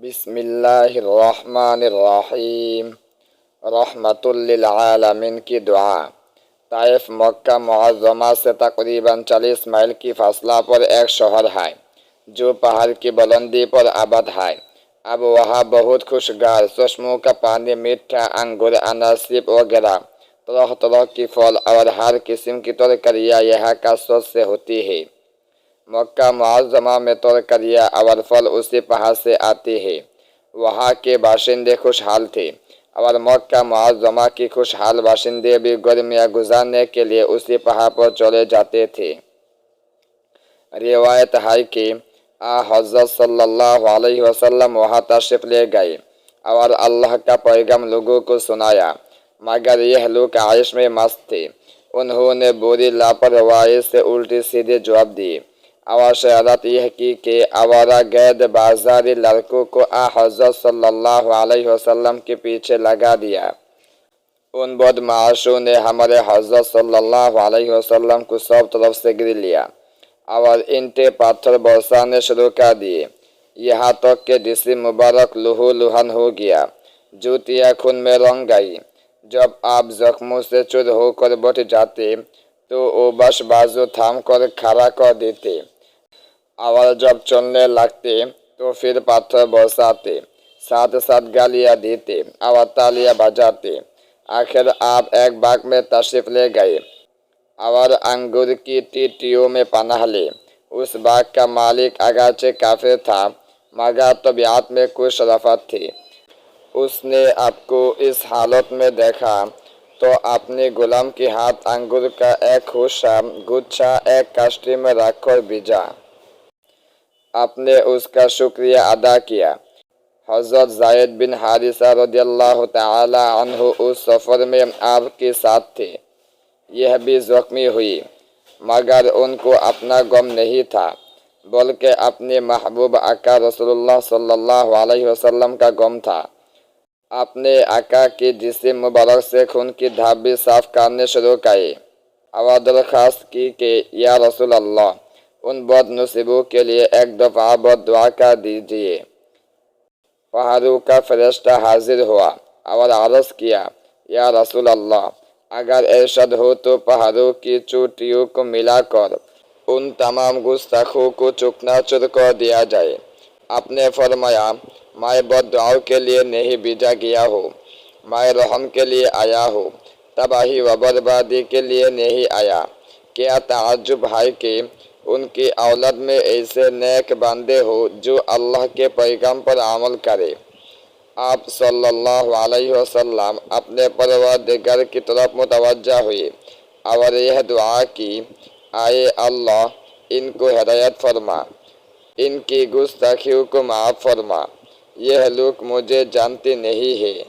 بسم اللہ الرحمن الرحیم۔ رحمت للعالمین کی دعا۔ طائف مکہ معظمہ سے تقریباً 40 میل کی فاصلہ پر ایک شہر ہے جو پہاڑ کی بلندی پر آباد ہے۔ اب وہاں بہت خوشگوار چشموں کا پانی، میٹھا انگور، انار، سیب وغیرہ طرح طرح کی پھل اور ہر قسم کی ترکاریاں یہاں کا سوچ سے ہوتی ہے۔ مکہ معظمہ میں ترکاریاں اور پھل اسی پہاڑ سے آتی ہے۔ وہاں کے باشندے خوشحال تھے اور مکہ معظمہ کی خوشحال باشندے بھی گرمیاں گزارنے کے لیے اسی پہاڑ پر چلے جاتے تھے۔ روایت ہے کہ حضرت صلی اللہ علیہ وسلم وہاں تشریف لے گئے اور اللہ کا پیغام لوگوں کو سنایا، مگر یہ لوگ عیش میں مست تھے۔ انہوں نے بری لاپرواہی سے الٹے سیدھے جواب دیے اور شرارت یہ کی کہ آوارہ گرد بازاری لڑکوں کو حضرت صلی اللہ علیہ وسلم کے پیچھے لگا دیا۔ ان بدمعاشوں نے ہمارے حضرت صلی اللہ علیہ وسلم کو سب طرف سے گھیر لیا اور اینٹیں پتھر برسانے شروع کر دیے، یہاں تک کہ جسم مبارک لہو لہان ہو گیا، جوتیاں خون میں رنگ گئی۔ جب آپ زخموں سے چور ہو کر بیٹھ جاتے تو وہ بس بازو تھام کر کھڑا کر دیتے اور جب چلنے لگتے تو پھر پتھر برساتے، ساتھ ساتھ گالیاں دیتے اور تالیاں بجاتے۔ آخر آپ ایک باغ میں تشریف لے گئے اور انگور کی ٹیٹیوں میں پناہ لی۔ اس باغ کا مالک اگرچہ کافر تھا مگر طبیعت میں کوئی شرافت تھی۔ اس نے آپ کو اس حالت میں دیکھا تو اپنے غلام کے ہاتھ انگور کا ایک گچھا ایک کشتی میں رکھ کر بھیجا۔ آپ نے اس کا شکریہ ادا کیا۔ حضرت زید بن حارثہ رضی اللہ تعالی عنہ اس سفر میں آپ کے ساتھ تھے۔ یہ بھی زخمی ہوئی مگر ان کو اپنا غم نہیں تھا بلکہ اپنے محبوب آقا رسول اللہ صلی اللہ علیہ وسلم کا غم تھا۔ اپنے آقا کے جسم مبارک سے خون کی دھاب بھی صاف کرنے شروع کیے اور درخواست کی کہ یا رسول اللہ، ان بد نصیبوں کے لیے ایک دفعہ بد دعا کر دیجیے۔ پہاڑوں کا فرشتہ حاضر ہوا اور عرض کیا، یا رسول اللہ، اگر ارشاد ہو تو پہاڑوں کی چوٹیوں کو ملا کر ان تمام گستاخوں کو چکنا چور کر دیا جائے۔ آپ نے فرمایا، میں بد دعاؤں کے لیے نہیں بھیجا گیا ہوں، میں رحم کے لیے آیا ہوں، تباہی و بربادی کے لیے نہیں آیا۔ کیا تعجب ہے کہ ان کی اولاد میں ایسے نیک بندے ہو جو اللہ کے پیغام پر عمل کرے۔ آپ صلی اللہ علیہ وسلم اپنے پروردگار کی طرف متوجہ ہوئے اور یہ دعا کی، اے اللہ، ان کو ہدایت فرما، ان کی گستاخیوں کو معاف فرما، یہ لوگ مجھے جانتے نہیں ہیں۔